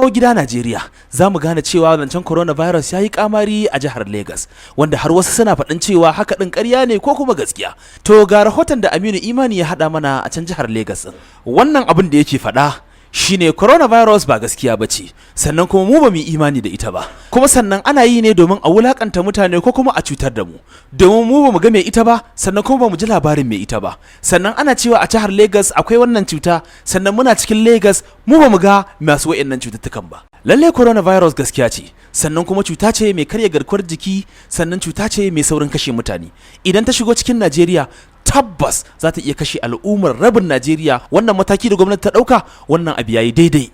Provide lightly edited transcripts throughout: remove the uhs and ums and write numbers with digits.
dawo gida Najeriya za mu gane cewa zancen coronavirus ya yi kamari a jihar Lagos, wanda har wasu suna faɗin cewa haka ɗin ƙarya ne ko kuma gaskiya. To ga rahoton da Aminu Imani ya haɗa mana a can jihar Lagos ɗin. Wannan abin da yake faɗa shine coronavirus ba gaskiya bace, sannan kuma mu ba mu imani da ita ba, kuma sannan ana yi ne domin a wulakanta mutane ko kuma a cutar da mu, domin mu ba mu ga mai ita ba, sannan kuma ba mu ji labarin mai ita ba. Sannan ana cewa a jihar Lagos akwai wannan cuta, sannan muna cikin Lagos mu ba mu ga masu wayannan cututtukan ba. Lalle coronavirus gaskiya ce, sannan kuma cuta ce mai karya garkuwar jiki, sannan cuta ce mai saurin kashe mutane. Idan ta shigo cikin Najeriya tabbas za ta iya kashe al'ummar rabin Najeriya. Wannan mataki da gwamnati ta ɗauka, wannan abu yayi daidai.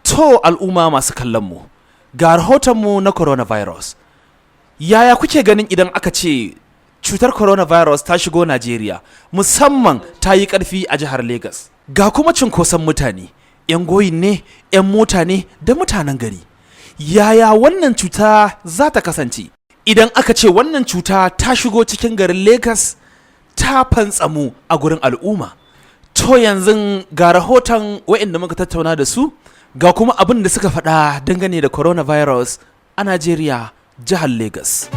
To al'umma masu kallon mu, ga rahoton mu na coronavirus. Yaya kuke ganin idan aka ce cutar coronavirus ta shigo Najeriya, musamman ta yi ƙarfi a jihar Lagos? Ga kuma cinkoson mutane, 'yan goyin ne, 'yan mota ne da mutanen gari. Yaya wannan cuta za ta kasance idan aka ce wannan cuta ta shigo cikin garin Lagos, ta fantsamu a gurin al'umma? To yanzu ga rahoton wa'inda muka tattauna da su, ga kuma abin da suka faɗa dangane da coronavirus a Najeriya, jihar Lagos.